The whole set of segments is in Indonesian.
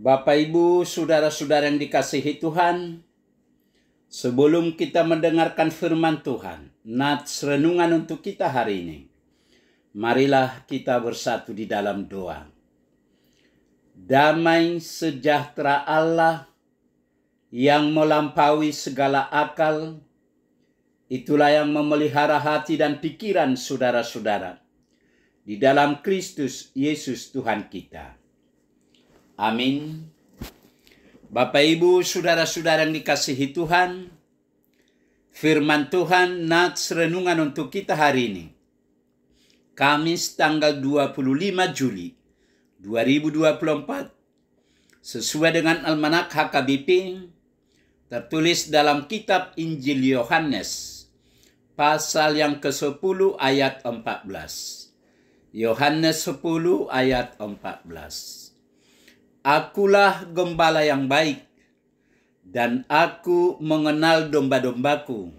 Bapak, Ibu, saudara-saudara yang dikasihi Tuhan, sebelum kita mendengarkan firman Tuhan, nats renungan untuk kita hari ini, marilah kita bersatu di dalam doa. Damai sejahtera Allah yang melampaui segala akal, itulah yang memelihara hati dan pikiran saudara-saudara di dalam Kristus Yesus Tuhan kita. Amin. Bapak, Ibu, saudara-saudara yang dikasihi Tuhan, firman Tuhan nats renungan untuk kita hari ini, Kamis tanggal 25 Juli 2024, sesuai dengan Almanak HKBP, tertulis dalam kitab Injil Yohanes, pasal yang ke-10 ayat 14. Yohanes 10 ayat 14. Akulah gembala yang baik, dan aku mengenal domba-dombaku,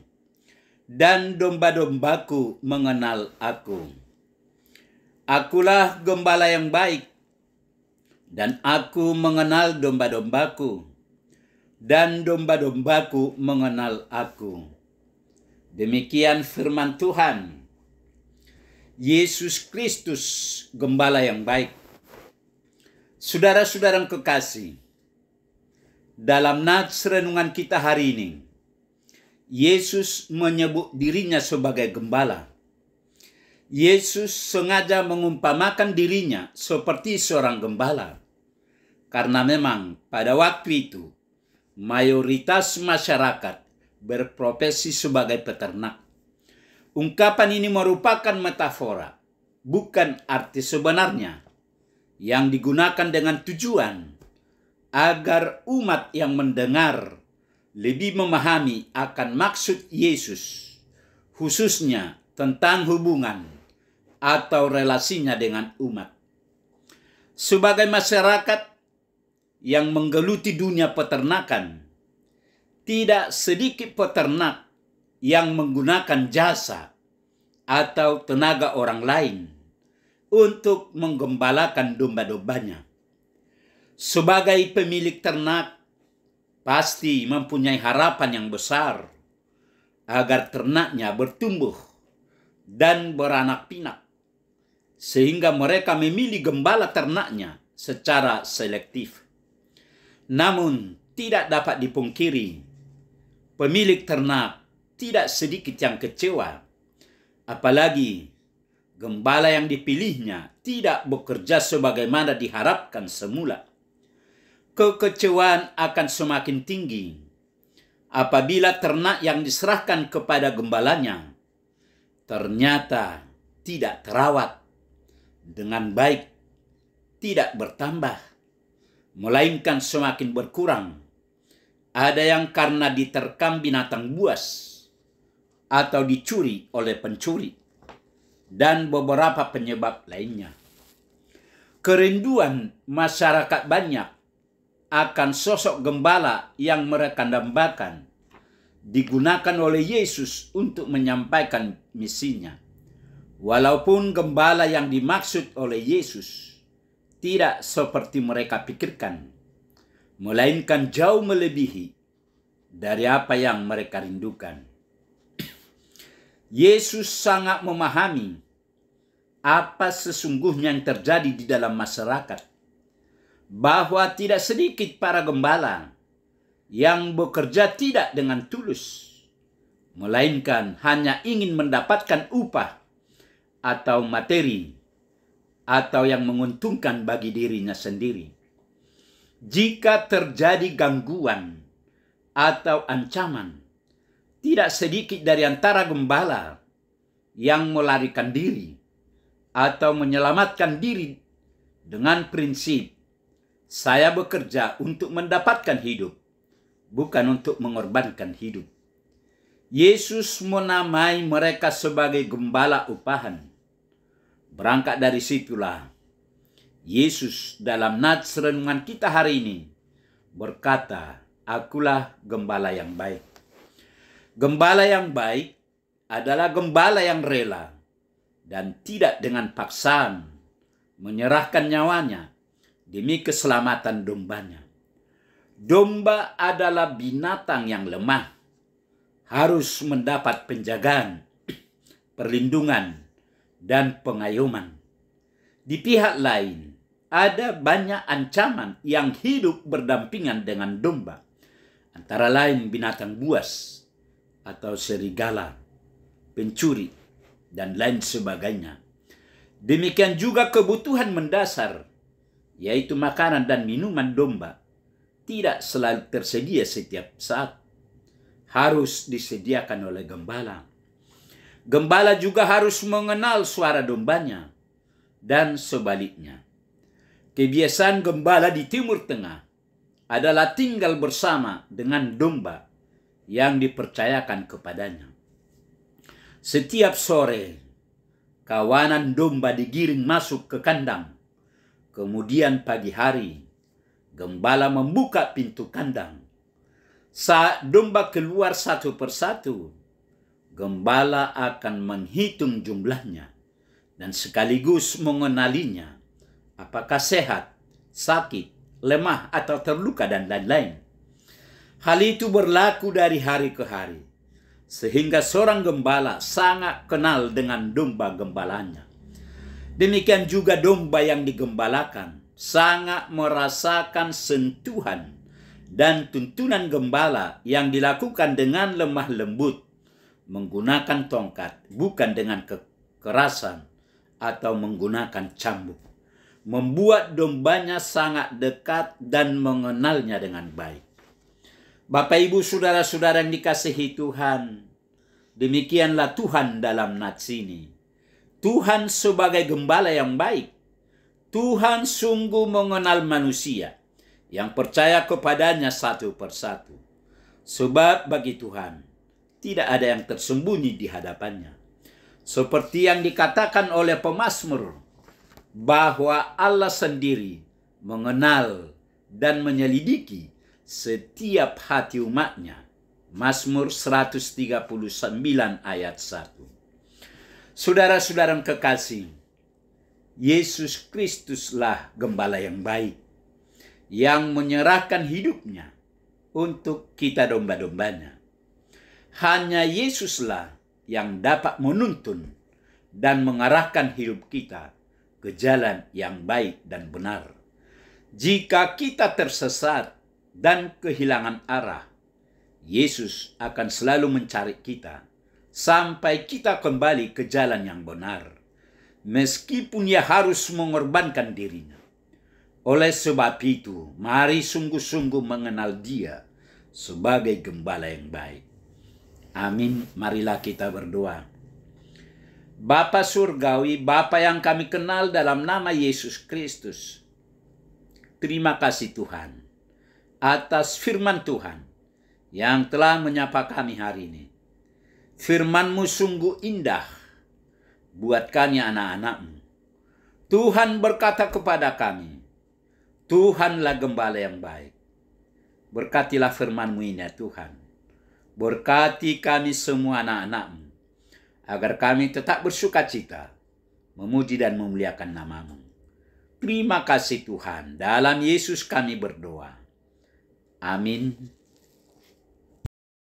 dan domba-dombaku mengenal aku. Akulah gembala yang baik, dan aku mengenal domba-dombaku, dan domba-dombaku mengenal aku. Demikian firman Tuhan. Yesus Kristus, gembala yang baik. Saudara-saudara yang kekasih, dalam nats renungan kita hari ini, Yesus menyebut dirinya sebagai gembala. Yesus sengaja mengumpamakan dirinya seperti seorang gembala, karena memang pada waktu itu mayoritas masyarakat berprofesi sebagai peternak. Ungkapan ini merupakan metafora, bukan arti sebenarnya, yang digunakan dengan tujuan agar umat yang mendengar lebih memahami akan maksud Yesus, khususnya tentang hubungan atau relasinya dengan umat. Sebagai masyarakat yang menggeluti dunia peternakan, tidak sedikit peternak yang menggunakan jasa atau tenaga orang lain untuk menggembalakan domba-dombanya. Sebagai pemilik ternak, pasti mempunyai harapan yang besar agar ternaknya bertumbuh dan beranak pinak, sehingga mereka memilih gembala ternaknya secara selektif. Namun tidak dapat dipungkiri, pemilik ternak tidak sedikit yang kecewa, apalagi gembala yang dipilihnya tidak bekerja sebagaimana diharapkan semula. Kekecewaan akan semakin tinggi apabila ternak yang diserahkan kepada gembalanya ternyata tidak terawat dengan baik, tidak bertambah, melainkan semakin berkurang. Ada yang karena diterkam binatang buas atau dicuri oleh pencuri, dan beberapa penyebab lainnya. Kerinduan masyarakat banyak akan sosok gembala yang mereka dambakan digunakan oleh Yesus untuk menyampaikan misinya. Walaupun gembala yang dimaksud oleh Yesus tidak seperti mereka pikirkan, melainkan jauh melebihi dari apa yang mereka rindukan. Yesus sangat memahami apa sesungguhnya yang terjadi di dalam masyarakat, bahwa tidak sedikit para gembala yang bekerja tidak dengan tulus, melainkan hanya ingin mendapatkan upah atau materi, atau yang menguntungkan bagi dirinya sendiri. Jika terjadi gangguan atau ancaman, tidak sedikit dari antara gembala yang melarikan diri atau menyelamatkan diri dengan prinsip, saya bekerja untuk mendapatkan hidup, bukan untuk mengorbankan hidup. Yesus menamai mereka sebagai gembala upahan. Berangkat dari situlah, Yesus dalam nats renungan kita hari ini berkata, akulah gembala yang baik. Gembala yang baik adalah gembala yang rela dan tidak dengan paksaan menyerahkan nyawanya demi keselamatan dombanya. Domba adalah binatang yang lemah, harus mendapat penjagaan, perlindungan, dan pengayoman. Di pihak lain, ada banyak ancaman yang hidup berdampingan dengan domba, antara lain binatang buas atau serigala, pencuri, dan lain sebagainya. Demikian juga kebutuhan mendasar, yaitu makanan dan minuman domba, tidak selalu tersedia setiap saat. Harus disediakan oleh gembala. Gembala juga harus mengenal suara dombanya, dan sebaliknya. Kebiasaan gembala di Timur Tengah adalah tinggal bersama dengan domba yang dipercayakan kepadanya. Setiap sore, kawanan domba digiring masuk ke kandang. Kemudian pagi hari, gembala membuka pintu kandang. Saat domba keluar satu persatu, gembala akan menghitung jumlahnya dan sekaligus mengenalinya, apakah sehat, sakit, lemah, atau terluka, dan lain-lain. Hal itu berlaku dari hari ke hari, sehingga seorang gembala sangat kenal dengan domba gembalanya. Demikian juga domba yang digembalakan sangat merasakan sentuhan dan tuntunan gembala yang dilakukan dengan lemah lembut, menggunakan tongkat, bukan dengan kekerasan atau menggunakan cambuk. Membuat dombanya sangat dekat dan mengenalnya dengan baik. Bapak, Ibu, saudara-saudara yang dikasihi Tuhan, demikianlah Tuhan dalam nats ini. Tuhan sebagai gembala yang baik. Tuhan sungguh mengenal manusia yang percaya kepadanya satu persatu. Sebab bagi Tuhan tidak ada yang tersembunyi di hadapannya. Seperti yang dikatakan oleh pemazmur, bahwa Allah sendiri mengenal dan menyelidiki setiap hati umatnya. Mazmur 139 ayat 1. Saudara-saudara yang kekasih, Yesus Kristuslah gembala yang baik, yang menyerahkan hidupnya untuk kita domba-dombanya. Hanya Yesuslah yang dapat menuntun dan mengarahkan hidup kita ke jalan yang baik dan benar. Jika kita tersesat dan kehilangan arah, Yesus akan selalu mencari kita sampai kita kembali ke jalan yang benar, meskipun ia harus mengorbankan dirinya. Oleh sebab itu, mari sungguh-sungguh mengenal Dia sebagai gembala yang baik. Amin. Marilah kita berdoa. Bapa surgawi, Bapa yang kami kenal dalam nama Yesus Kristus, terima kasih Tuhan atas firman Tuhan yang telah menyapa kami hari ini. Firman-Mu sungguh indah buat kami anak-anak-Mu. Tuhan berkata kepada kami, Tuhanlah gembala yang baik. Berkatilah firman-Mu ini ya Tuhan. Berkati kami semua anak-anak-Mu, agar kami tetap bersukacita, memuji dan memuliakan nama-Mu. Terima kasih Tuhan. Dalam Yesus kami berdoa. Amin.